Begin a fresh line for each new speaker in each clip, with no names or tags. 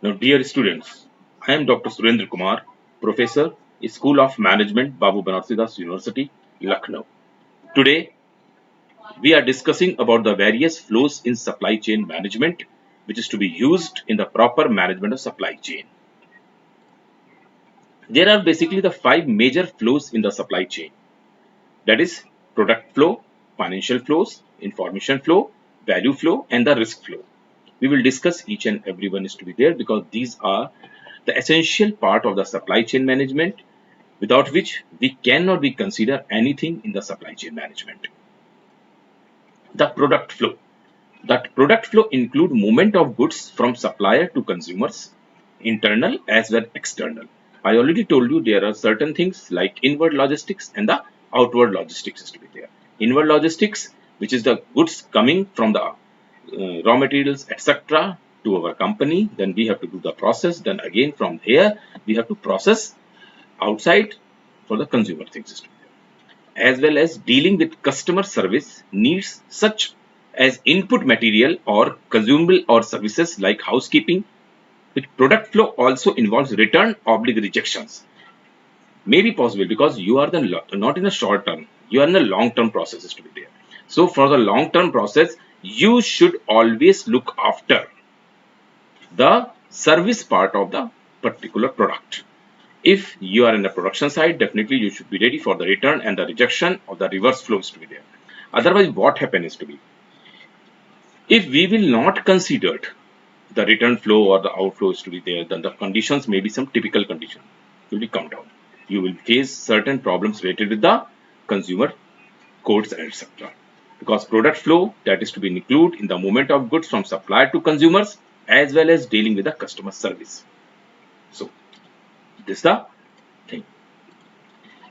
Now, dear students, I am Dr. Surendra Kumar, Professor, School of Management, Babu Banarsidass University, Lucknow. Today, we are discussing about the various flows in supply chain management, which is to be used in the proper management of supply chain. There are basically the five major flows in the supply chain. That is product flow, financial flows, information flow, value flow, and the risk flow. We will discuss each and every one is to be there because these are the essential part of the supply chain management without which we cannot be consider anything in the supply chain management. The product flow. That product flow include movement of goods from supplier to consumers, internal as well external. I already told you there are certain things like inward logistics and the outward logistics is to be there. Inward logistics, which is the goods coming from the raw materials, etc., to our company. Then we have to do the process. Then again from here we have to process outside for the consumer things is to be there. As well as dealing with customer service needs such as input material or consumable or services like housekeeping. With product flow also involves return oblig rejections. May be possible because you are not in a short term, you are in a long term processes to be there. So for the long term process, you should always look after the service part of the particular product. If you are in the production side, definitely you should be ready for the return and the rejection of the reverse flows to be there. Otherwise, what happens is to be, if we will not consider the return flow or the outflow is to be there, then the conditions may be some typical condition will be come down. You will face certain problems related with the consumer codes and etc. Because product flow that is to be included in the movement of goods from supplier to consumers as well as dealing with the customer service. So this is the thing.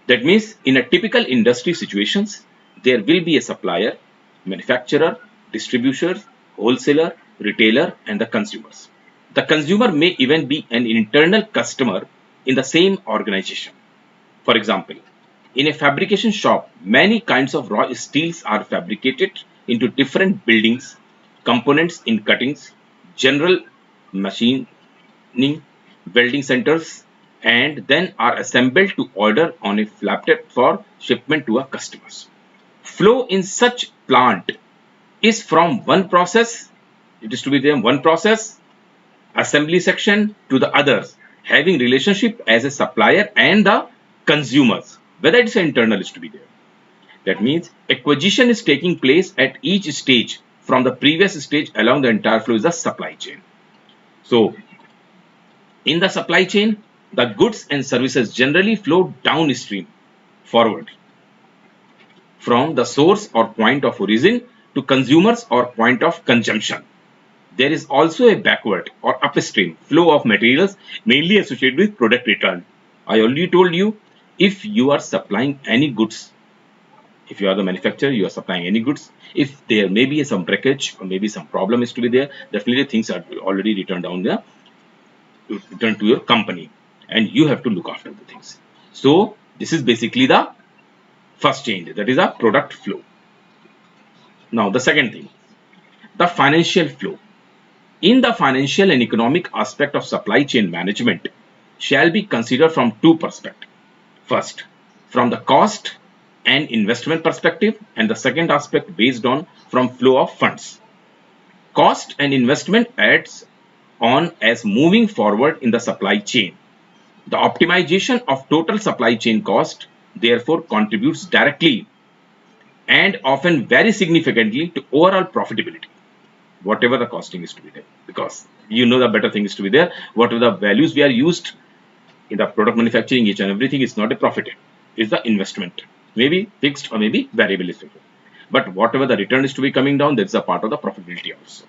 That means in a typical industry situations, there will be a supplier, manufacturer, distributor, wholesaler, retailer, and the consumers. The consumer may even be an internal customer in the same organization. For example, in a fabrication shop, many kinds of raw steels are fabricated into different buildings, components in cuttings, general machining, welding centers, and then are assembled to order on a flatbed for shipment to our customers. Flow in such plant is from one process, it is to be there one process, assembly section to the others, having relationship as a supplier and the consumers, whether it's internal is to be there. That means acquisition is taking place at each stage from the previous stage along the entire flow is the supply chain. So in the supply chain, the goods and services generally flow downstream forward from the source or point of origin to consumers or point of consumption. There is also a backward or upstream flow of materials mainly associated with product return. I already told you, if you are supplying any goods, if you are the manufacturer, you are supplying any goods, if there may be some breakage or maybe some problem is to be there, definitely things are already returned down there, return to your company, and you have to look after the things. So this is basically the first change, that is a product flow. Now the second thing, the financial flow. In the financial and economic aspect of supply chain management shall be considered from two perspectives. First, from the cost and investment perspective, and the second aspect based on from flow of funds. Cost and investment adds on as moving forward in the supply chain. The optimization of total supply chain cost therefore contributes directly and often very significantly to overall profitability, whatever the costing is to be there, because you know the better thing is to be there, whatever the values we are used in the product manufacturing, each and everything is not a profit, it's the investment, maybe fixed or maybe variable is fixed, but whatever the return is to be coming down, that's a part of the profitability also.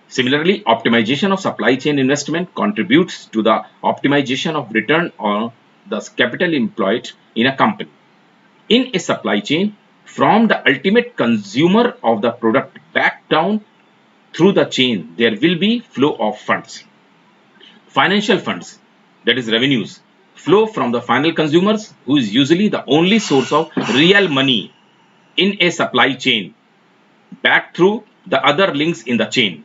Similarly, optimization of supply chain investment contributes to the optimization of return on the capital employed in a company. In a supply chain, from the ultimate consumer of the product back down through the chain, there will be flow of funds. Financial funds, that is revenues, flow from the final consumers, who is usually the only source of real money in a supply chain, back through the other links in the chain.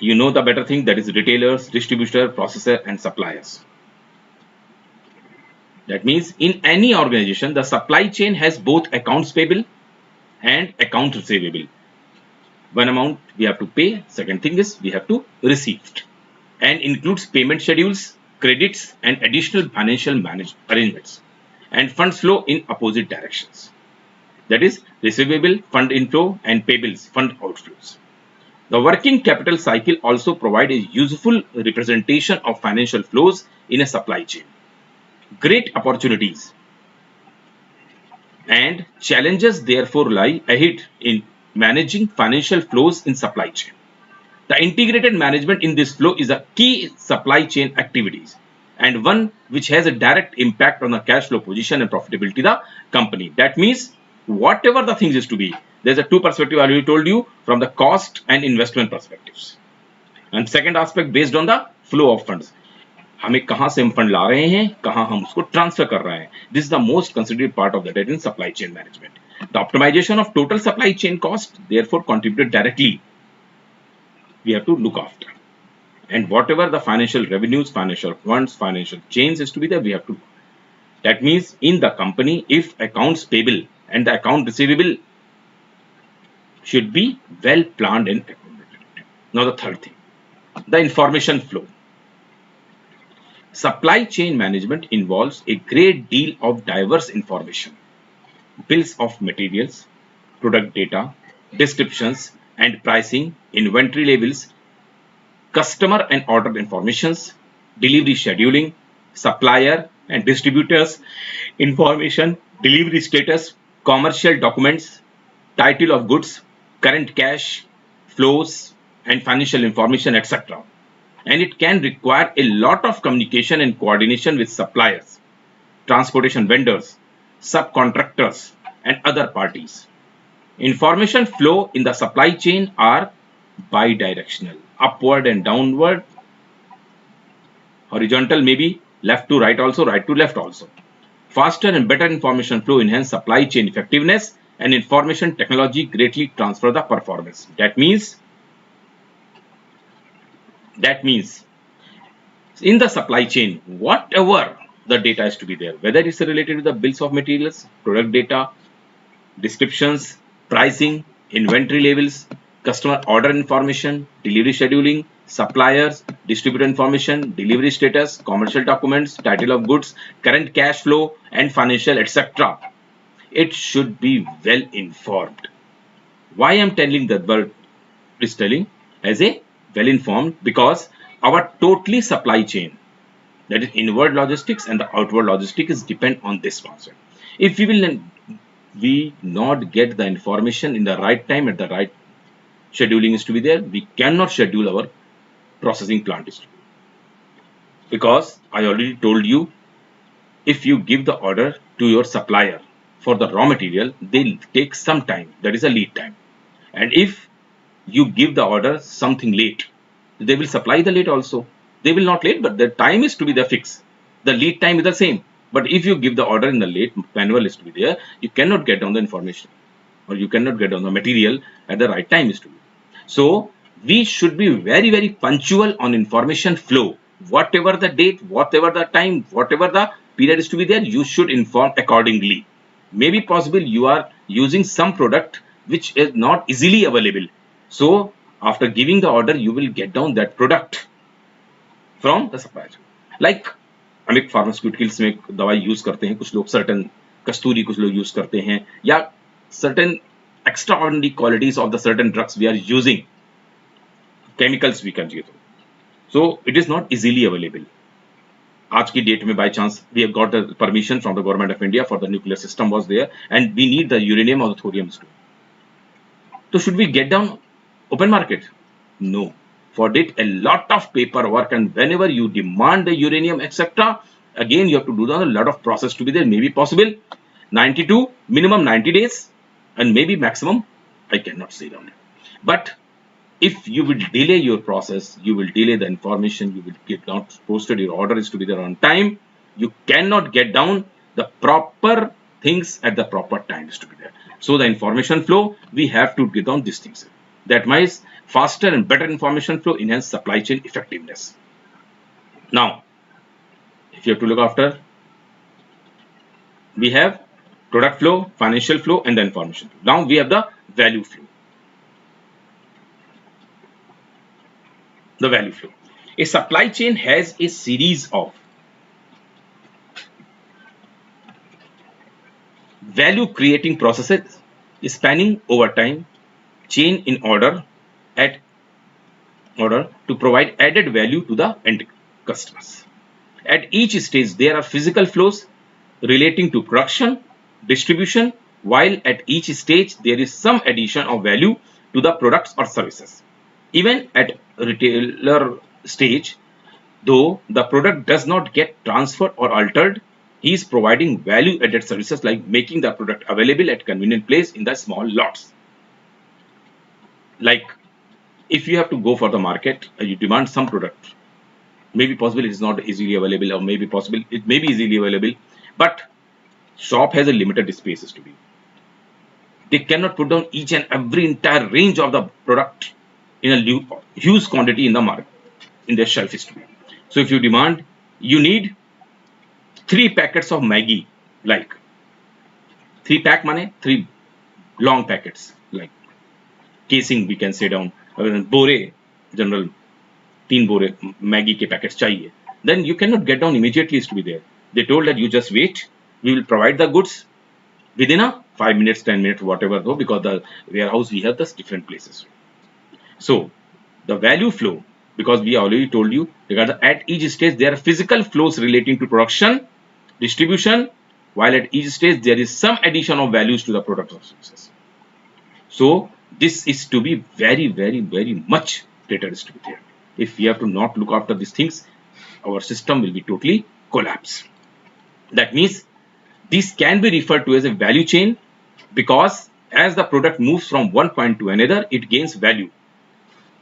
You know the better thing, that is retailers, distributor, processor and suppliers. That means in any organization, the supply chain has both accounts payable and account receivable. One amount we have to pay, second thing is we have to receive it, and includes payment schedules, credits and additional financial arrangements, and funds flow in opposite directions. That is receivable fund inflow and payables fund outflows. The working capital cycle also provides a useful representation of financial flows in a supply chain. Great opportunities and challenges therefore lie ahead in managing financial flows in supply chain. The integrated management in this flow is a key supply chain activities and one which has a direct impact on the cash flow position and profitability of the company. That means whatever the things is to be, there's a two perspective I already told you, from the cost and investment perspectives. And second aspect based on the flow of funds. हमें कहां से हम fund ला रहे हैं, कहां हम उसको transfer कर रहे हैं. This is the most considered part of the data in supply chain management. The optimization of total supply chain cost therefore contributed directly we have to look after. And whatever the financial revenues, financial funds, financial chains is to be there, we have to. That means in the company, if accounts payable and the account receivable should be well planned and accommodated. Now the third thing, the information flow. Supply chain management involves a great deal of diverse information. Bills of materials, product data, descriptions and pricing, inventory labels, customer and order informations, delivery scheduling, supplier and distributors information, delivery status, commercial documents, title of goods, current cash flows and financial information, etc. And it can require a lot of communication and coordination with suppliers, transportation vendors, subcontractors and other parties. Information flow in the supply chain are bidirectional, upward and downward, horizontal maybe, left to right also, right to left also. Faster and better information flow enhance supply chain effectiveness, and information technology greatly transfer the performance. That means in the supply chain, whatever the data is to be there, whether it's related to the bills of materials, product data, descriptions, pricing, inventory labels, customer order information, delivery scheduling, suppliers, distributor information, delivery status, commercial documents, title of goods, current cash flow and financial, etc. It should be well informed. Why I'm telling that word is telling as a well informed? Because our totally supply chain, that is inward logistics and the outward logistics, is depend on this concept. If we not get the information in the right time at the right scheduling is to be there, we cannot schedule our processing plant is to be. Because I already told you, if you give the order to your supplier for the raw material, they'll take some time, that is a lead time. And if you give the order something late, they will supply the late also. They will not late, but the time is to be the fix. The lead time is the same. But if you give the order in the late, manual is to be there, you cannot get on the information or you cannot get on the material at the right time is to be. So we should be very, very punctual on information flow. Whatever the date, whatever the time, whatever the period is to be there, you should inform accordingly. Maybe possible you are using some product which is not easily available. So after giving the order, you will get down that product from the supplier. Like हम एक pharmaceuticals में दवाई use करते हैं, कुछ लोग certain कस्तूरी कुछ लोग यूज करते हैं, या certain extraordinary qualities of the certain drugs we are using, chemicals we can use. So it is not easily available. आज की डेट में by chance we have got the permission from the government of India for the nuclear system was there and we need the uranium or the thorium too. So should we get down open market? No. For it a lot of paperwork, and whenever you demand the uranium etc, again you have to do a lot of process to be there. Maybe possible 92 minimum 90 days and maybe maximum I cannot say down. But if you will delay your process, you will delay the information, you will get not posted your order is to be there on time, you cannot get down the proper things at the proper time is to be there. So the information flow, we have to get down these things. That means faster and better information flow enhance supply chain effectiveness. Now, if you have to look after, we have product flow, financial flow, and the information flow. Now we have the value flow. The value flow. A supply chain has a series of value creating processes spanning over time chain in order to provide added value to the end customers. At each stage, there are physical flows relating to production, distribution, while at each stage, there is some addition of value to the products or services. Even at retailer stage, though the product does not get transferred or altered, he is providing value added services like making the product available at convenient place in the small lots. Like if you have to go for the market, you demand some product. Maybe possible it is not easily available, or maybe possible it may be easily available, but shop has a limited spaces to be. They cannot put down each and every entire range of the product in a huge quantity in the market in their shelf history. So if you demand, you need 3 packets of Maggi, like 3 pack money, 3 long packets, like casing we can say down, bore general 3 bore Maggi के packets चाहिए. Then you cannot get down immediately is to be there. They told that you just wait, we will provide the goods within a 5 minutes, 10 minutes, whatever though, because the warehouse we have the different places. So the value flow, because we already told you, because at each stage there are physical flows relating to production, distribution, while at each stage there is some addition of values to the products or services. So this is to be very, very, very much data is to be there. If we have to not look after these things, our system will be totally collapsed. That means this can be referred to as a value chain, because as the product moves from one point to another, it gains value.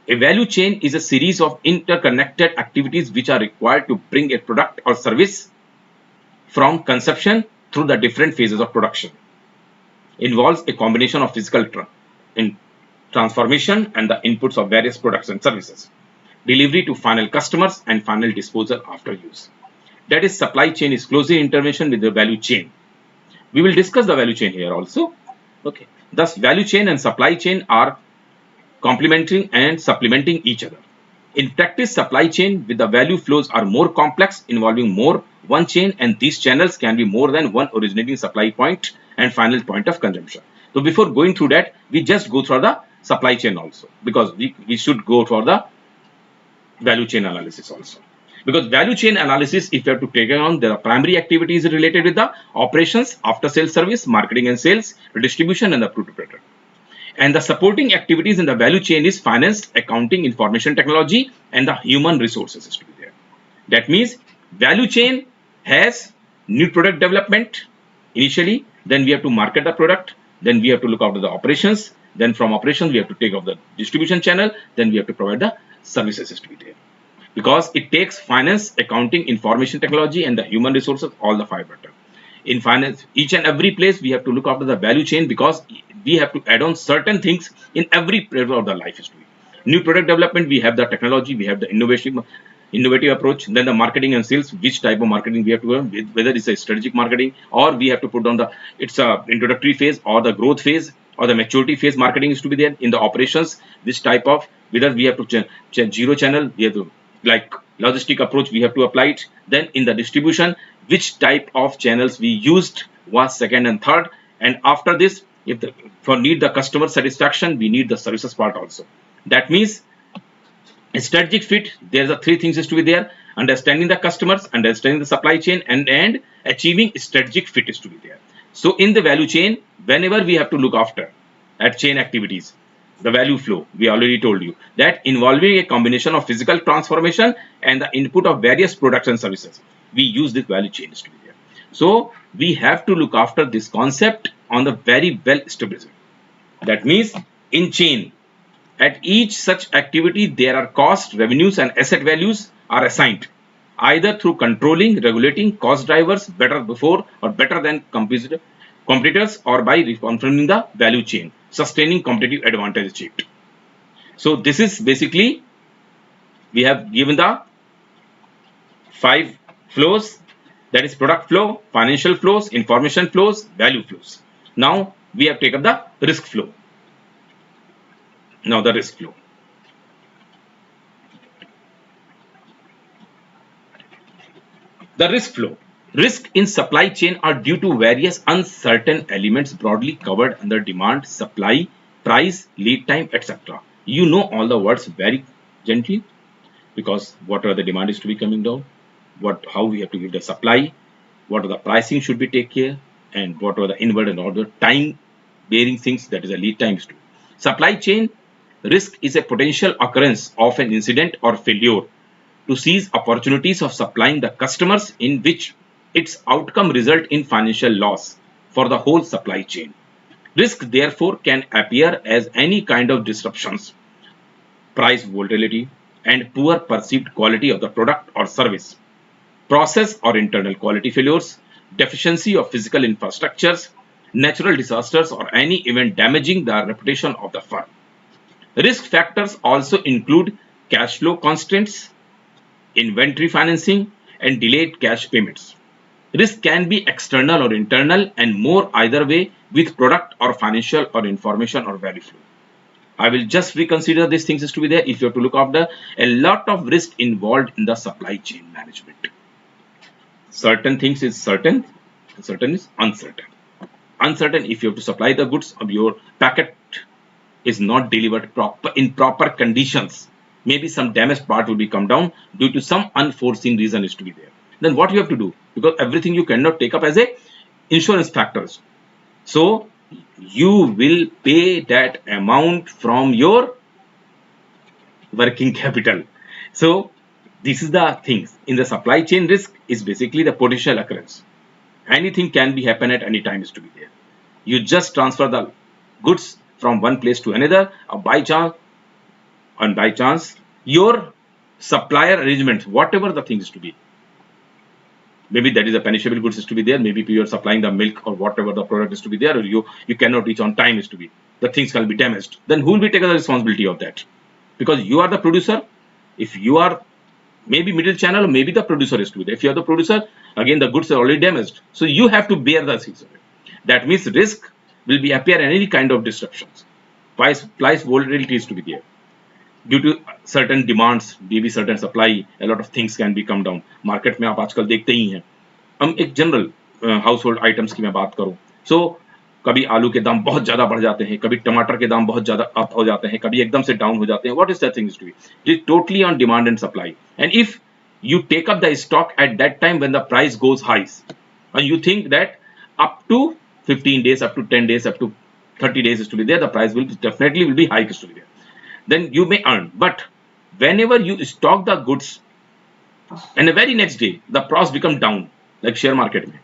A value chain is a series of interconnected activities which are required to bring a product or service from conception through the different phases of production. Involves a combination of physical transformation and the inputs of various products and services, delivery to final customers, and final disposal after use. That is, supply chain is closely intervention with the value chain. We will discuss the value chain here also. Okay. Thus, value chain and supply chain are complementing and supplementing each other. In practice, supply chain with the value flows are more complex, involving more one chain, and these channels can be more than one originating supply point and final point of consumption. So before going through that, we just go through the supply chain also, because we should go for the value chain analysis also. Because value chain analysis, if you have to take it on, there are primary activities related with the operations, after sales service, marketing and sales, distribution, and the product. And the supporting activities in the value chain is finance, accounting, information technology, and the human resources is to be there. That means value chain has new product development initially, then we have to market the product, then we have to look after the operations, then from operations we have to take off the distribution channel, then we have to provide the services is to be there. Because it takes finance, accounting, information technology, and the human resources, all the 5 better. In finance, each and every place we have to look after the value chain, because we have to add on certain things in every period of the life history. New product development, we have the technology, we have the innovative approach, then the marketing and sales, which type of marketing we have to do, whether it's a strategic marketing, or we have to put down it's a introductory phase, or the growth phase, or the maturity phase marketing is to be there. In the operations, which type of, whether we have to zero channel, we have to, like logistic approach, we have to apply it. Then in the distribution, which type of channels we used was second and third. And after this, if for need the customer satisfaction, we need the services part also. That means a strategic fit, there's the 3 things is to be there: understanding the customers, understanding the supply chain, and achieving strategic fit is to be there. So in the value chain, whenever we have to look after at chain activities, the value flow, we already told you that involving a combination of physical transformation and the input of various products and services, we use this value chain to be there. So we have to look after this concept on the very well established. That means in chain, at each such activity, there are cost, revenues, and asset values are assigned, either through controlling, regulating cost drivers better before or better than competitors, or by reconfirming the value chain, sustaining competitive advantage achieved. So this is basically, we have given the 5 flows, that is product flow, financial flows, information flows, value flows. Now we have taken the risk flow. Now the risk flow. The risk flow. Risk in supply chain are due to various uncertain elements broadly covered under demand, supply, price, lead time, etc. You know all the words very gently, because what are the demand is to be coming down, how we have to give the supply, what are the pricing should be take care, and what are the inward and outward time bearing things, that is the lead times too. Supply chain risk is a potential occurrence of an incident or failure to seize opportunities of supplying the customers in which its outcome result in financial loss for the whole supply chain. Risk therefore can appear as any kind of disruptions, price volatility, and poor perceived quality of the product or service, process or internal quality failures, deficiency of physical infrastructures, natural disasters, or any event damaging the reputation of the firm. Risk factors also include cash flow constraints, inventory financing, and delayed cash payments. Risk can be external or internal, and more either way with product or financial or information or value flow. I will just reconsider these things is to be there. If you have to look after a lot of risk involved in the supply chain management. Certain things is certain, certain is uncertain. Uncertain, if you have to supply the goods of your packet is not delivered in proper conditions, maybe some damaged part will be come down due to some unforeseen reason is to be there. Then what you have to do, because everything you cannot take up as a insurance factors, so you will pay that amount from your working capital. So this is the things in the supply chain. Risk is basically the potential occurrence. Anything can be happen at any time is to be there. You just transfer the goods from one place to another, or by chance your supplier arrangement, whatever the things to be, maybe that is a perishable goods is to be there, maybe you are supplying the milk or whatever the product is to be there, or you cannot reach on time is to be, the things can be damaged, then who will be taking the responsibility of that? Because you are the producer. If you are maybe middle channel, or maybe the producer is to be there. If you are the producer, again the goods are already damaged, so you have to bear the things of it. That means risk will be appear in any kind of disruptions. Price volatility is to be there due to certain demands, maybe certain supply, a lot of things can be come down. Market में आप आजकल देखते ही हैं. हम एक general house hold items की मैं बात करूं, सो कभी आलू के दाम बहुत ज्यादा बढ़ जाते हैं, कभी टमाटर के दाम बहुत ज्यादा अप हो जाते हैं, कभी एकदम से डाउन हो जाते हैं. What is that thing to be? It is totally on demand and supply. And if you take up the stock at that time when the price goes high, and you think that up to 15 days, up to 10 days, up to 30 days is to be there, the price will definitely will be high is to be there, then you may earn. But whenever you stock the goods and the very next day the price become down, like share market mein,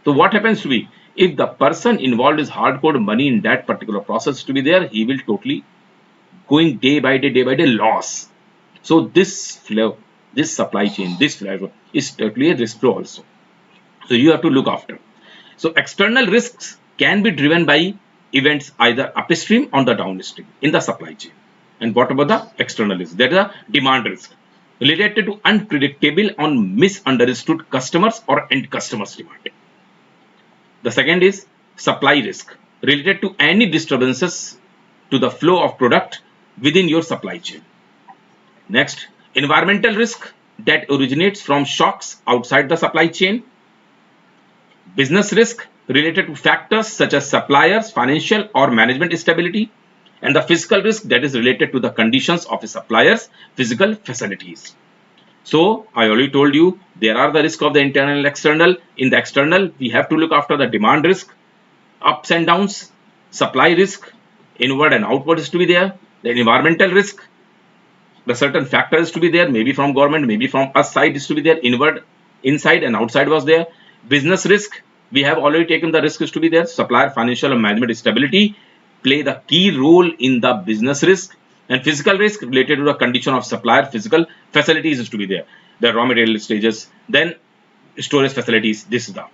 so what happens to be, if the person involved is hardcore money in that particular process to be there, he will totally going day by day loss. So this flow, this supply chain, this flow is totally a risk flow also, so you have to look after. So external risks can be driven by events either upstream or the downstream in the supply chain. And what about the external risk? That is a demand risk related to unpredictable or misunderstood customers or end customers demand. The second is supply risk related to any disturbances to the flow of product within your supply chain. Next, environmental risk that originates from shocks outside the supply chain. Business risk related to factors such as suppliers, financial or management stability. And the physical risk that is related to the conditions of a supplier's physical facilities. So I already told you there are the risk of the internal and external. In the external, we have to look after the demand risk, ups and downs, supply risk, inward and outward is to be there. The environmental risk, the certain factors to be there, maybe from government, maybe from us side is to be there, inward, inside and outside was there. Business risk, we have already taken the risk is to be there. Supplier, financial and management stability play the key role in the business risk. And physical risk related to the condition of supplier, physical facilities is to be there, the raw material stages, then storage facilities, this is the.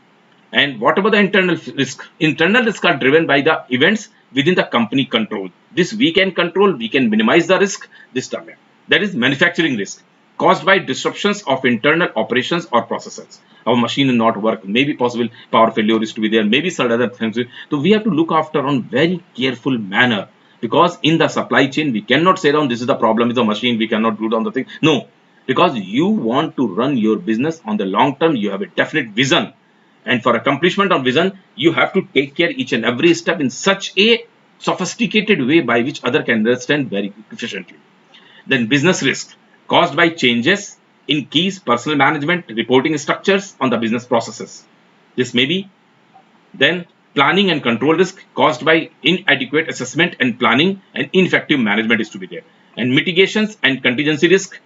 And what about the internal risk? Internal risk are driven by the events within the company control. This we can control, we can minimize the risk this time. That is manufacturing risk caused by disruptions of internal operations or processes. Our machine will not work, maybe possible power failure is to be there, maybe some other things. So we have to look after on very careful manner, because in the supply chain we cannot say down this is the problem with the machine, we cannot do down the thing. No, because you want to run your business on the long term, you have a definite vision, and for accomplishment of vision you have to take care each and every step in such a sophisticated way by which other can understand very efficiently. Then business risk caused by changes in keys, personal management, reporting structures on the business processes. This may be. Then planning and control risk caused by inadequate assessment and planning and ineffective management is to be there. And mitigations and contingency risk.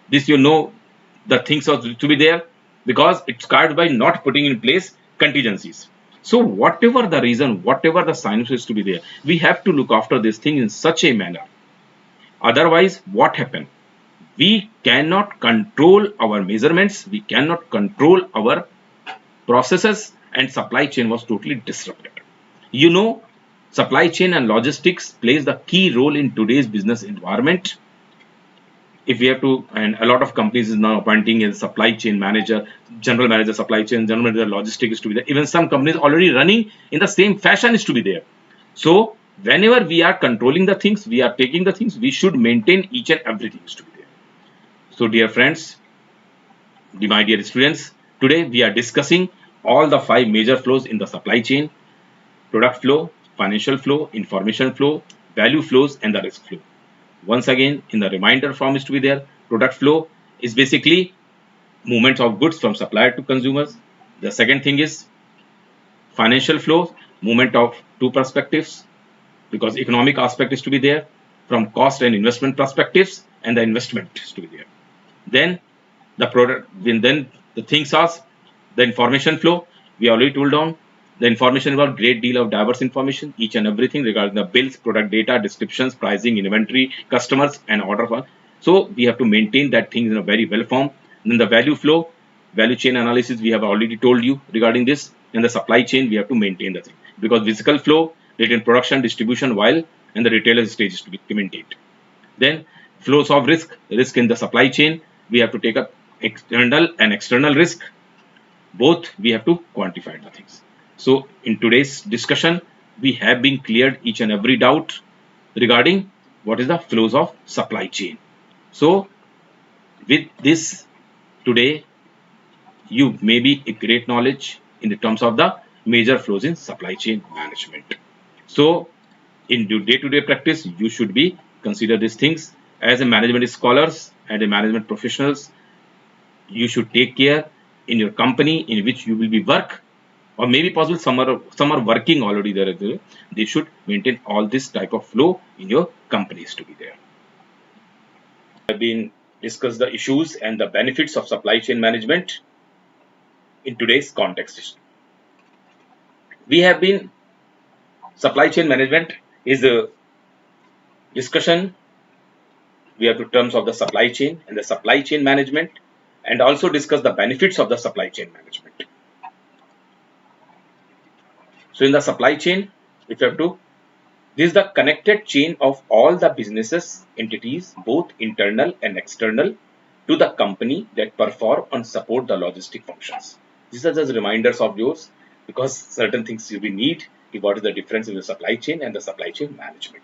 This the things are to be there, because it's caused by not putting in place contingencies. So whatever the reason, whatever the science is to be there, we have to look after this thing in such a manner. Otherwise, what happen? We cannot control our measurements, we cannot control our processes, and supply chain was totally disrupted. You know, supply chain and logistics plays the key role in today's business environment. If we have to, and a lot of companies is now appointing a supply chain manager, general manager supply chain, general manager logistics is to be there. Even some companies already running in the same fashion is to be there. So whenever we are controlling the things, we are taking the things, we should maintain each and everything is to be there. So dear friends, my dear students, today we are discussing all the 5 major flows in the supply chain: product flow, financial flow, information flow, value flows, and the risk flow. Once again, in the reminder form is to be there, product flow is basically movement of goods from supplier to consumers. The second thing is financial flow, movement of two perspectives, because economic aspect is to be there from cost and investment perspectives, and the investment is to be there. Then the product, then the things are the information flow. We already told down the information about great deal of diverse information, each and everything regarding the bills, product data, descriptions, pricing, inventory, customers, and order for. So we have to maintain that thing in a very well form. Then the value flow, value chain analysis, we have already told you regarding this. In the supply chain, we have to maintain the thing, because physical flow, rate in production, distribution, while and the retailer stage is to be maintained. Then flows of risk, risk in the supply chain, we have to take up internal and external risk. Both we have to quantify the things. So in today's discussion, we have been cleared each and every doubt regarding what is the flows of supply chain. So with this today, you may be a great knowledge in the terms of the major flows in supply chain management. So in day-to-day practice, you should be consider these things as a management scholars and a management professionals. You should take care in your company in which you will be work, or maybe possible some are working already there. They should maintain all this type of flow in your companies to be there. Have been discussed the issues and the benefits of supply chain management in today's context. We have been supply chain management is a discussion. We have to terms of the supply chain and the supply chain management, and also discuss the benefits of the supply chain management. So in the supply chain, if you have to, this is the connected chain of all the businesses entities, both internal and external, to the company that perform and support the logistic functions. These are just reminders of yours, because certain things you will need. What is the difference in the supply chain and the supply chain management?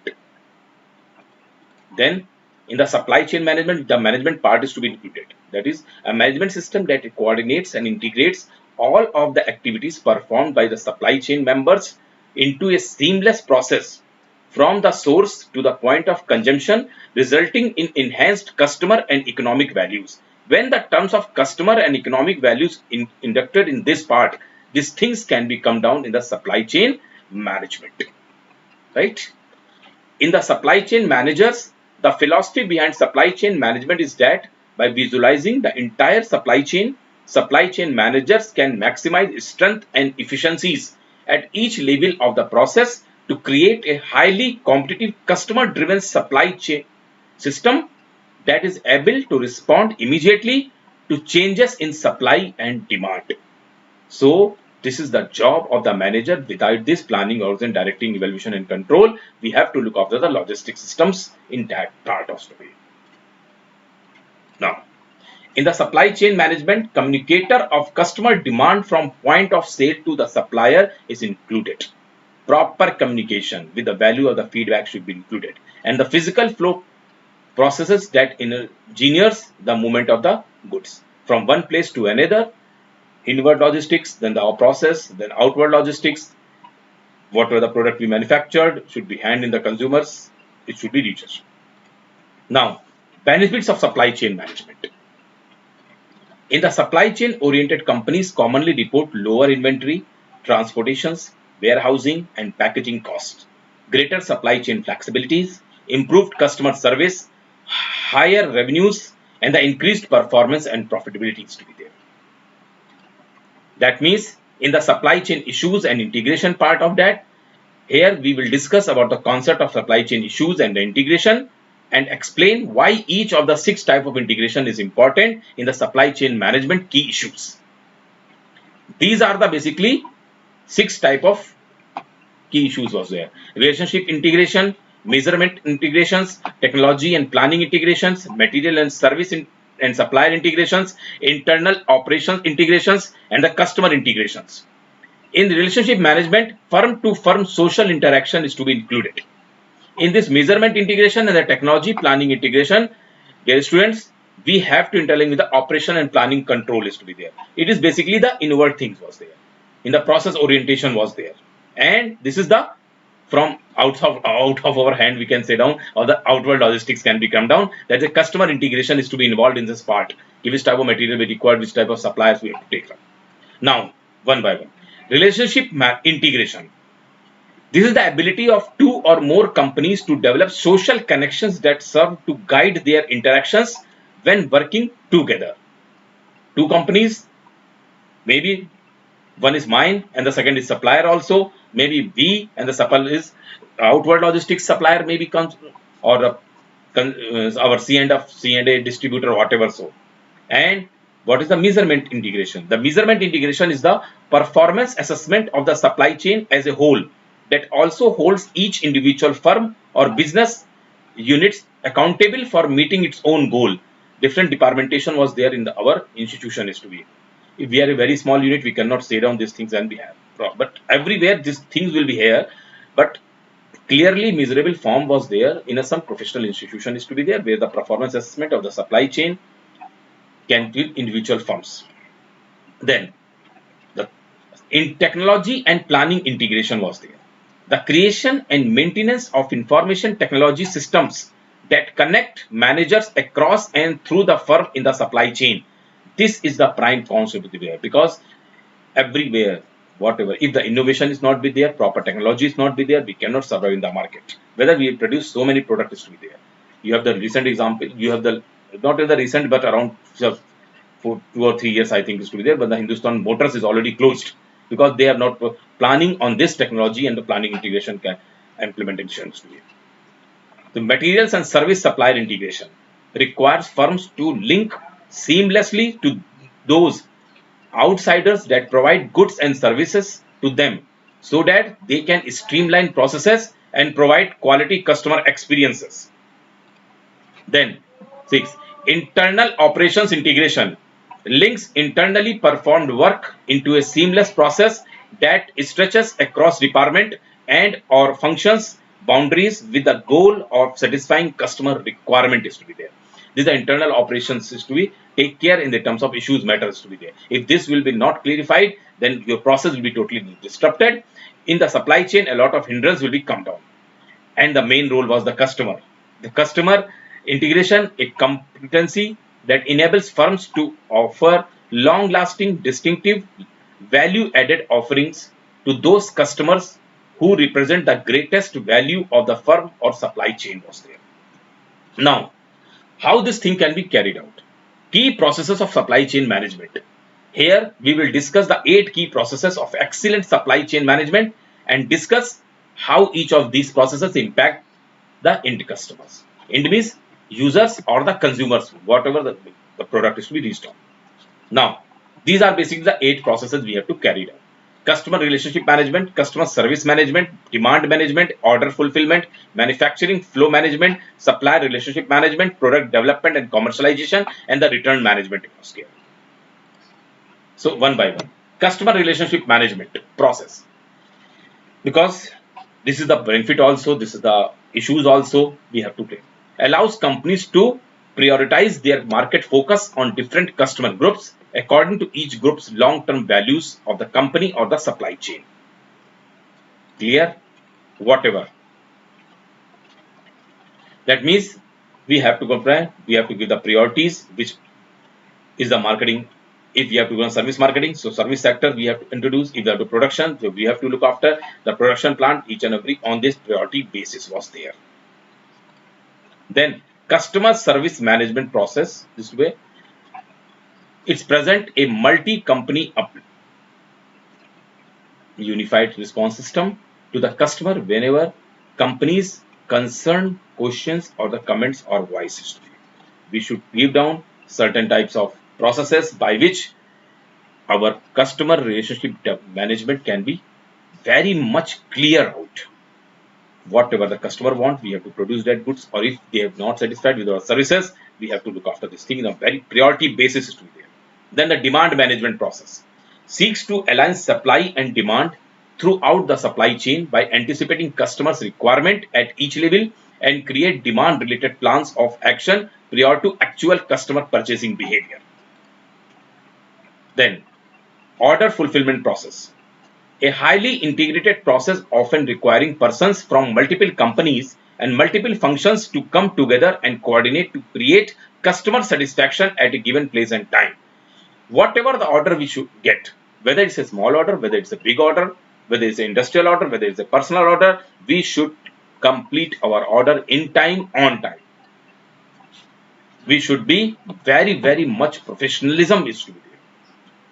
Then in the supply chain management, the management part is to be included. That is a management system that coordinates and integrates all of the activities performed by the supply chain members into a seamless process from the source to the point of consumption, resulting in enhanced customer and economic values. When the terms of customer and economic values inducted in this part, these things can be come down in the supply chain management, right? In the supply chain managers, the philosophy behind supply chain management is that by visualizing the entire supply chain managers can maximize strength and efficiencies at each level of the process to create a highly competitive customer driven supply chain system that is able to respond immediately to changes in supply and demand. So This is the job of the manager. Without this planning, organization, directing, evaluation, and control, we have to look after the logistic systems in that part of the way. Now, in the supply chain management, communicator of customer demand from point of sale to the supplier is included. Proper communication with the value of the feedback should be included. And the physical flow processes that engineers the movement of the goods from one place to another. Inward logistics, then the process, then outward logistics. Whatever the product we manufactured should be hand in the consumers. It should be reached. Now, benefits of supply chain management. In the supply chain oriented companies commonly report lower inventory, transportations, warehousing and packaging costs, greater supply chain flexibilities, improved customer service, higher revenues and the increased performance and profitability is to be there. That means in the supply chain issues and integration part of that, here we will discuss about the concept of supply chain issues and the integration and explain why each of the 6 types of integration is important in the supply chain management key issues. These are the basically 6 type of key issues was there. Relationship integration, measurement integrations, technology and planning integrations, material and service and supplier integrations, internal operations integrations and the customer integrations. In the relationship management, firm to firm social interaction is to be included. In this measurement integration and the technology planning integration, dear students, we have to interlink with the operation and planning control is to be there. It is basically the inward things was there. In the process orientation was there. And this is the from out of our hand we can say down, or the outward logistics can be come down, that the customer integration is to be involved in this part. Which type of material we require, which type of suppliers we have to take from. Now, one by one. Relationship integration. This is the ability of 2 or more companies to develop social connections that serve to guide their interactions when working together. 2 companies, maybe one is mine and the second is supplier also, maybe we and the supplier is outward logistics supplier maybe comes, or our C&A distributor, whatever so. And what is the measurement integration? The measurement integration is the performance assessment of the supply chain as a whole that also holds each individual firm or business units accountable for meeting its own goal. Different departmentation was there in our institution is to be. If we are a very small unit, we cannot say down these things and we have. But everywhere these things will be here. But clearly measurable form was there in some professional institution is to be there, where the performance assessment of the supply chain can be individual firms. Then in technology and planning integration was there. The creation and maintenance of information technology systems that connect managers across and through the firm in the supply chain. This is the prime concept there, because everywhere, whatever, if the innovation is not be there, proper technology is not be there, we cannot survive in the market. Whether we produce so many products to be there. You have the recent example, you have the, not in the recent, but around for 2 or 3 years, I think is to be there, but the Hindustan Motors is already closed because they have not planning on this technology and the planning integration implementation to be. The materials and service supplier integration requires firms to link seamlessly to those outsiders that provide goods and services to them so that they can streamline processes and provide quality customer experiences. Then 6. Internal operations integration links internally performed work into a seamless process that stretches across department and or functions boundaries with the goal of satisfying customer requirement is to be there. These are internal operations is to be take care in the terms of issues matters to be there. If this will be not clarified, then your process will be totally disrupted. In the supply chain, a lot of hindrance will be come down. And the main role was the customer. The customer integration, a competency that enables firms to offer long-lasting, distinctive, value-added offerings to those customers who represent the greatest value of the firm or supply chain was there. Now, how this thing can be carried out? Key processes of supply chain management. Here, we will discuss the 8 key processes of excellent supply chain management and discuss how each of these processes impact the end customers. End means users or the consumers, whatever the product is to be reached on. Now, these are basically the 8 processes we have to carry out. customer relationship management, customer service management, demand management, order fulfillment, manufacturing flow management, supplier relationship management, product development and commercialization, and the return management scale. So one by one, customer relationship management process, because this is the benefit also, this is the issues also we have to play. Allows companies to prioritize their market focus on different customer groups according to each group's long-term values of the company or the supply chain. Clear? Whatever. That means we have to compare, we have to give the priorities, which is the marketing. If we have to run service marketing, so service sector we have to introduce. If we have to production, so we have to look after the production plant, each and every on this priority basis was there. Then customer service management process, this way it's present a multi-company unified response system to the customer whenever companies concern questions or the comments or voices. We should give down certain types of processes by which our customer relationship management can be very much clear out. Whatever the customer wants, we have to produce that goods, or if they are not satisfied with our services, we have to look after this thing in a very priority basis to be there. Then the demand management process seeks to align supply and demand throughout the supply chain by anticipating customers' requirement at each level and create demand related plans of action prior to actual customer purchasing behavior. Then order fulfillment process, a highly integrated process often requiring persons from multiple companies and multiple functions to come together and coordinate to create customer satisfaction at a given place and time. Whatever the order we should get, whether it's a small order, whether it's a big order, whether it's an industrial order, whether it's a personal order, we should complete our order in time, on time. We should be very much professionalism is to be there.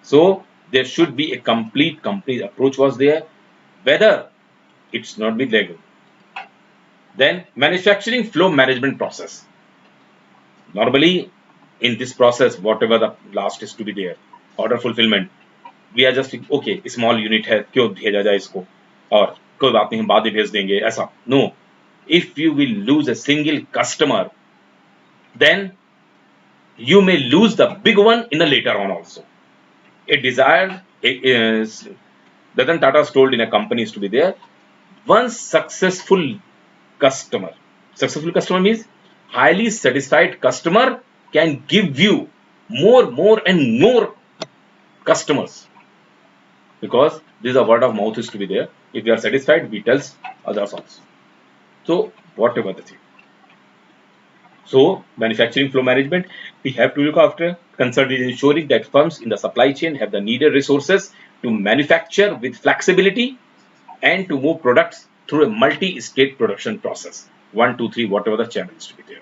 So there should be a complete approach was there, whether it's not be legal. Then manufacturing flow management process. Normally in this process, whatever the last is to be there, order fulfillment, we are just okay, small unit है क्यों भेजा जाए इसको, और कोई बात नहीं हम बाद में भेज देंगे ऐसा. No, if you will lose a single customer, then you may lose the big one in the later on also. A desired is Ratan Tata told in a company is to be there. One successful customer means highly satisfied customer can give you more and more customers, because this is a word of mouth is to be there. If you are satisfied, we tell others also. So whatever the thing. So manufacturing flow management, we have to look after concerning ensuring that firms in the supply chain have the needed resources to manufacture with flexibility and to move products through a multi-state production process. 1, 2, 3, whatever the channel is to be there.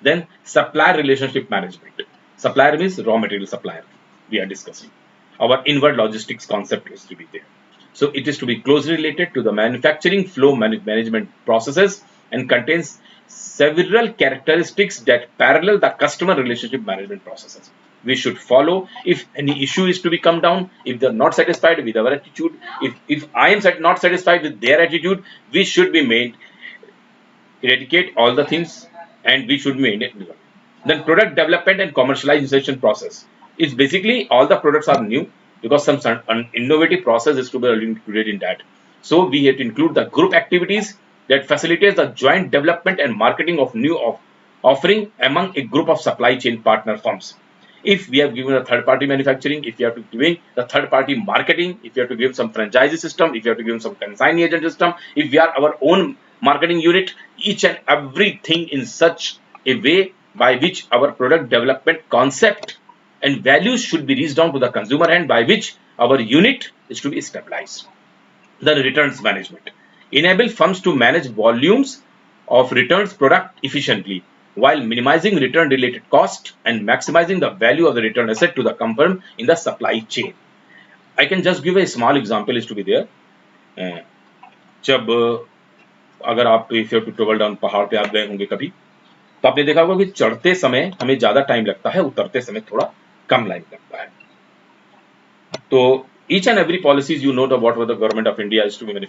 Then supplier relationship management. Supplier means raw material supplier. We are discussing. Our inward logistics concept is to be there. So it is to be closely related to the manufacturing flow management processes and contains several characteristics that parallel the customer relationship management processes. We should follow. If any issue is to be come down, if they are not satisfied with our attitude, if I am not satisfied with their attitude, we should be made eradicate all the things, and we should maintain. Then product development and commercialization process. It's basically all the products are new, because some innovative process is to be included in that. So we have to include the group activities that facilitates the joint development and marketing of new offering among a group of supply chain partner firms. If we have given a third party manufacturing, if you have to giving the third party marketing, if you have to give some franchise system, if you have to give some consignee agent system, if we are our own marketing unit, each and everything in such a way by which our product development concept and values should be reached down to the consumer end, by which our unit is to be stabilized. The returns management enable firms to manage volumes of returns product efficiently while minimizing return related cost and maximizing the value of the return asset to the company in the supply chain. I can just give a small example is to be there. जब अगर आप if you have to travel down पहाड़ पे आप गए होंगे कभी, तो आपने देखा होगा कि चढ़ते समय हमें ज्यादा टाइम लगता है, उतरते समय थोड़ा कम टाइम लगता है. तो each and every policies, you know, the what the government of India is to be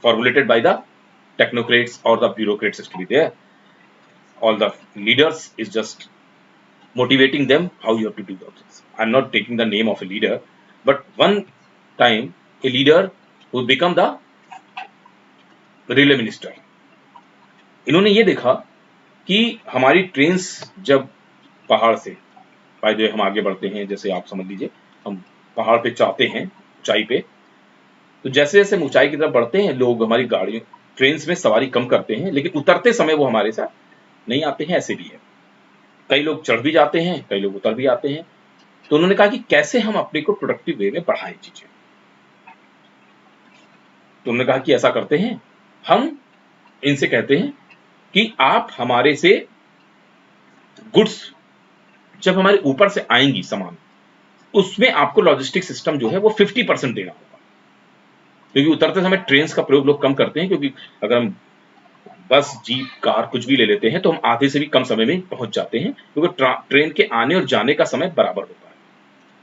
formulated by the technocrats or the bureaucrats is to be there. All the leaders is just motivating them how you have to do things. I'm not taking the name of a leader, but one time a leader who become the railway minister, इन्होंने ये देखा कि हमारी trains जब पहाड़ से, by the way हम आगे बढ़ते हैं, जैसे आप समझ लीजिए हम पहाड़ पे चाहते हैं ऊंचाई पे, तो जैसे जैसे हम ऊंचाई की तरफ बढ़ते हैं लोग हमारी गाड़ियों ट्रेन्स में सवारी कम करते हैं, लेकिन उतरते समय वो हमारे साथ नहीं आते हैं। ऐसे भी है, कई लोग चढ़ भी जाते हैं, कई लोग उतर भी आते हैं। तो उन्होंने कहा कि कैसे हम अपने को प्रोडक्टिव वे में बढ़ाएं चीजें। तो उन्होंने कहा कि ऐसा करते हैं, हम इनसे कहते हैं कि आप हमारे से गुड्स जब हमारे ऊपर से आएंगी सामान, उसमें आपको लॉजिस्टिक सिस्टम जो है वो 50% देना होगा, क्योंकि उतरते समय ट्रेन का प्रयोग लोग कम करते हैं, क्योंकि अगर हम बस जीप कार कुछ भी ले लेते हैं तो हम आधे से भी कम समय में पहुंच जाते हैं, क्योंकि ट्रेन के आने और जाने का समय बराबर होता है,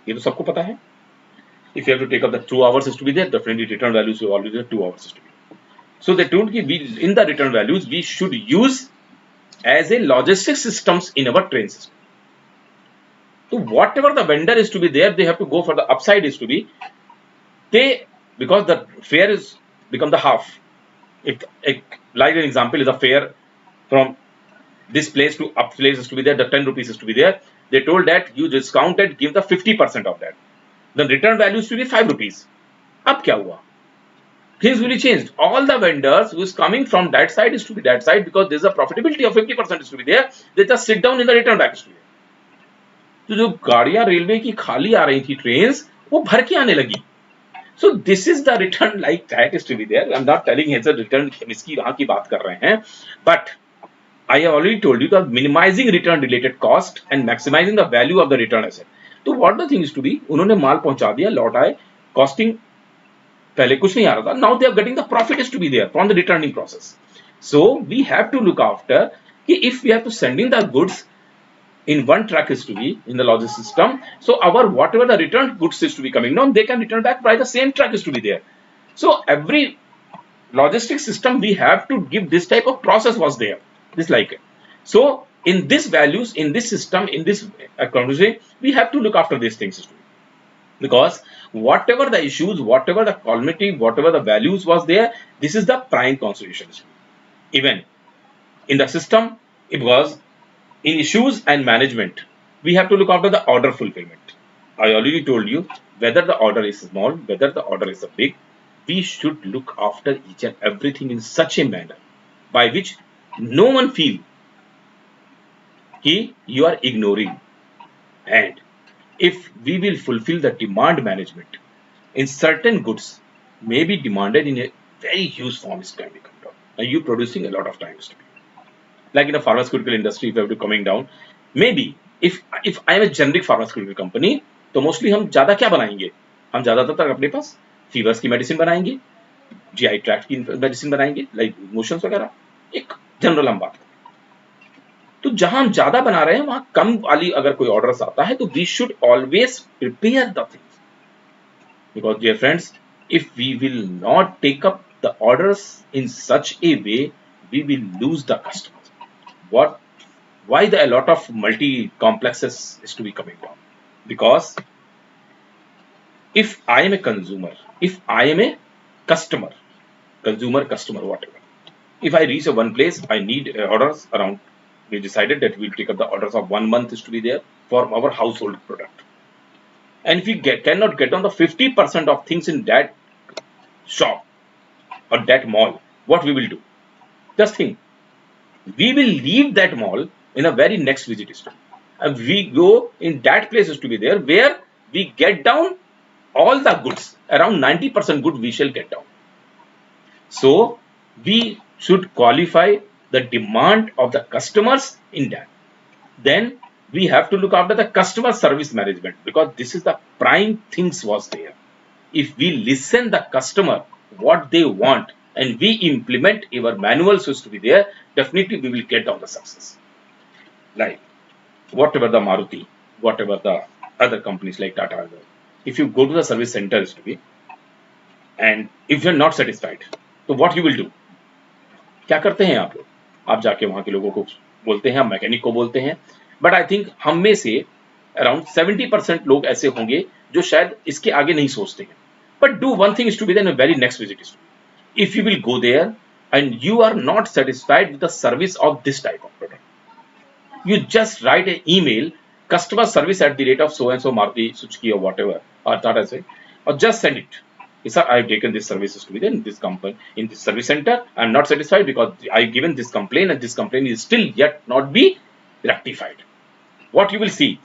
ये तो सबको पता है। If you have to take up the 2 hours is to be there, definitely return values will always be 2 hours is to be. So they told कि in the return values we should use as a logistics systems in our train system. So whatever the vendor is to be there, they have to go for the upside is to be, they, because the fare is become the half. If like an example is a fare from this place to up place is to be there, the 10 rupees is to be there, they told that you discounted, give the 50% of that. The return value is to be 5 rupees. Ab kya hua? Things will be changed. All the vendors who is coming from that side is to be that side, because there is a profitability of 50% is to be there. They just sit down in the return back is to be there. तो जो गाड़ियां railway की खाली आ रही थी trains, वो भर के आने लगी। So this is the return like that is to be there. I'm not telling it's a return इसकी यहाँ की बात कर रहे हैं, but I have already told you that minimizing return related cost and maximizing the value of the return asset. तो what the thing is to be, उन्होंने माल पहुंचा दिया, लौट आए, कॉस्टिंग पहले कुछ नहीं आ रहा था, now they are getting the profit is to be there from the returning process. So we have to look after कि if we have to send in the goods in one truck is to be in the logistics system, so our whatever the returned goods is to be coming down, they can return back by the same truck is to be there. So every logistics system we have to give this type of process was there, this like it. So in this values, in this system, in this accounting, we have to look after these things, because whatever the issues, whatever the calamity, whatever the values was there, this is the prime consideration. Even in the system, it was in issues and management, we have to look after the order fulfillment. I already told you, whether the order is small, whether the order is big, we should look after each and everything in such a manner by which no one feel कि you are ignoring. And if we will fulfill the demand management, in certain goods may be demanded in a very huge form is going to come down, and you producing a lot of times to be. Like in the pharmaceutical industry, if you have to coming down, maybe if I am a generic pharmaceutical company, तो mostly हम ज़्यादा क्या बनाएंगे, हम ज़्यादातर अपने पास fevers की medicine बनाएंगे, GI ट्रैक्ट की मेडिसिन बनाएंगे, लाइक मोशंस वगैरह, एक जनरल हम बात करें। तो जहां हम ज्यादा बना रहे हैं वहां कम वाली अगर कोई ऑर्डर्स आता है, तो we should always prepare the things, because dear friends, if we will not take up the orders in such a way, we will lose the customers. What? Why a lot of multi complexes is to be coming down? Because if I am a consumer, if I am a customer, customer, whatever, if I reach a one place, I need orders around. We decided that we'll take up the orders of 1 month is to be there for our household product. And if we cannot get on the 50% of things in that shop or that mall, what we will do? Just think. We will leave that mall in a very next visit history, and we go in that place is to be there where we get down all the goods, around 90% good we shall get down. So we should qualify the demand of the customers in that. Then we have to look after the customer service management, because this is the prime things was there. If we listen the customer what they want and we implement our manuals is to be there, definitely we will get down the success. Like whatever the Maruti, whatever the other companies like Tata, if you go to the service center is to be, and if you're not satisfied, तो what you will do? क्या करते हैं आप लोग? आप जाके वहां के लोगों को बोलते हैं, मैकेनिक को बोलते हैं, बट आई थिंक हम में से अराउंड 70% लोग ऐसे होंगे जो शायद इसके आगे नहीं सोचते हैं. But do one thing is to be then very next visit is, if you will go there and you are not satisfied with the service of this type of product, you just write an email, customer service at the rate of so and so Maruti Suzuki or whatever, or Tata say, or just send it. Yes, sir, I have taken this services to be there in this company, in this service center. I am not satisfied because I have given this complaint and this complaint is still yet not be rectified. What you will see,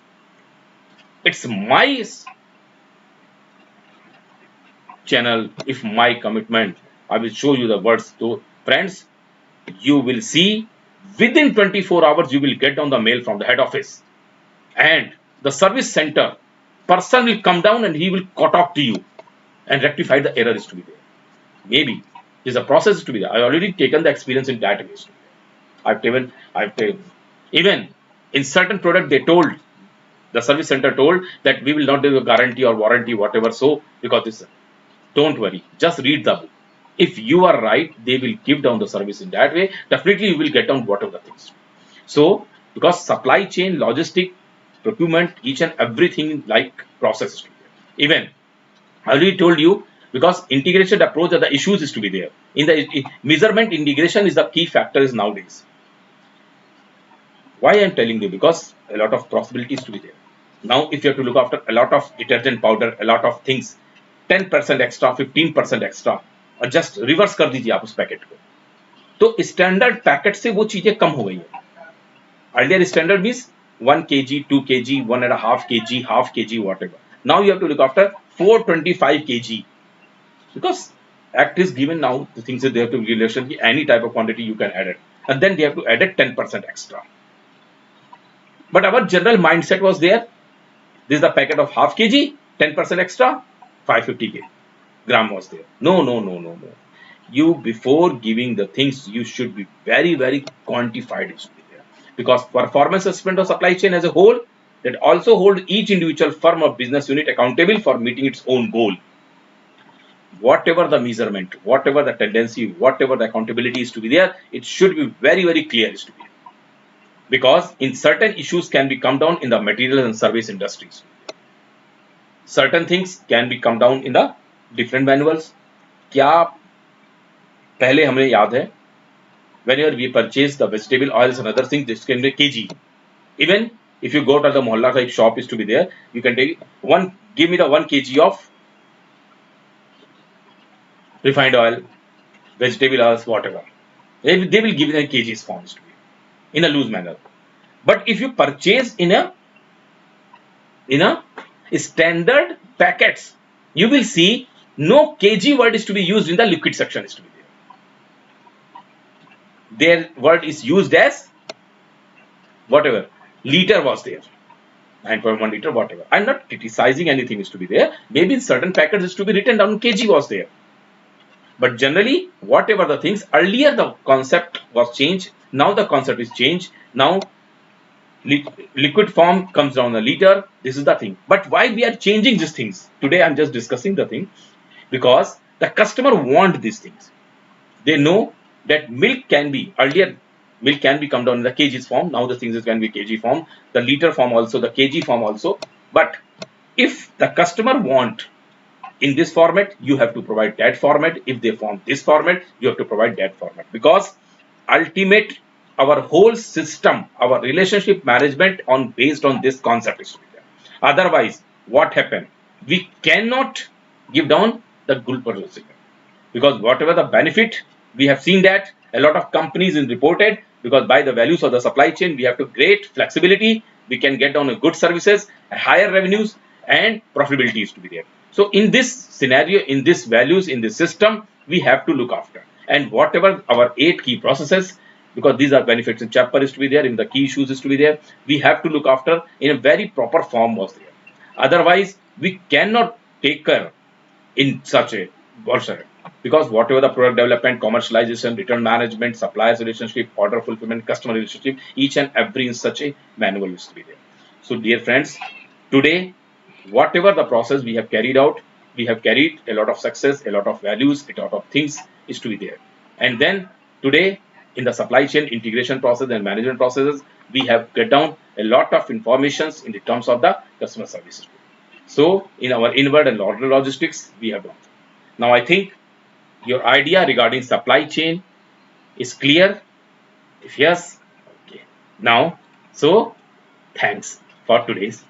it's my channel, if my commitment, I will show you the words. So friends, you will see within 24 hours you will get on the mail from the head office, and the service center person will come down and he will talk to you and rectify the error is to be there. Maybe there's a process to be there. I already taken the experience in that way. I've taken even in certain product they told, the service center told that we will not do a guarantee or warranty whatever, so because this, don't worry, just read the book. If you are right, they will give down the service in that way. Definitely you will get down whatever the things. So because supply chain, logistic, procurement, each and everything like processes to be there. Even I already told you, because integration approach of the issues is to be there. In the measurement, integration is the key factors nowadays. Why I am telling you? Because a lot of possibilities to be there. Now if you have to look after a lot of detergent powder, a lot of things, 10% extra, 15% extra, और just reverse कर दीजिए आप उस packet को, तो standard packet से वो चीजें कम हो गई है. Earlier standard means 1 kg, 2 kg, 1.5 kg, half kg, whatever. Now you have to look after 425 kg, because act is given now, the things that they have to relation any type of quantity you can add it, and then they have to add it 10% extra. But our general mindset was there, this is the packet of half kg, 10% extra, 550 gram was there. No. You, before giving the things, you should be very quantified is there, because performance assessment of supply chain as a whole, that also hold each individual firm or business unit accountable for meeting its own goal. Whatever the measurement, whatever the tendency, whatever the accountability is to be there, it should be very clear is to be, because in certain issues can be come down in the material and service industries. Certain things can be come down in the different manuals. क्या पहले हमें याद है, whenever we purchase the vegetable oils and other things, this can be kg. Even if you go to the mohalla like shop is to be there, you can take give me the 1 kg of refined oil, vegetable oils, whatever. They will give it in kgs forms to be in a loose manner. But if you purchase in a standard packets, you will see no kg word is to be used in the liquid section is to be there. Their word is used as whatever liter was there, 9.1 liter, whatever. I'm not criticizing anything is to be there. Maybe in certain packets is to be written down kg was there. But generally, whatever the things, earlier the concept was changed. Now the concept is changed. Now liquid form comes down a liter. This is the thing. But why we are changing these things? Today I'm just discussing the thing, because the customer want these things. They know that milk can be, earlier milk can be come down in the kgs form. Now the things can be kg form, the liter form also, the kg form also. But if the customer want in this format, you have to provide that format. If they want this format, you have to provide that format, because ultimate our whole system, our relationship management on based on this concept is there. Otherwise, what happen? We cannot give down the good purchasing, because whatever the benefit, we have seen that a lot of companies is reported, because by the values of the supply chain, we have to great flexibility, we can get down a good services, higher revenues, and profitability is to be there. So in this scenario, in this values, in this system, we have to look after, and whatever our 8 key processes, because these are benefits and chapter is to be there, in the key issues is to be there, we have to look after in a very proper form was there. Otherwise, we cannot take care in such a version, because whatever the product development, commercialization, return management, suppliers relationship, order fulfillment, customer relationship, each and every in such a manual is to be there. So dear friends, today whatever the process we have carried out, we have carried a lot of success, a lot of values, a lot of things is to be there. And then today in the supply chain integration process and management processes, we have get down a lot of informations in the terms of the customer services. So in our inward and outer logistics, we have done. Now I think your idea regarding supply chain is clear. If yes, okay. Now, so thanks for today's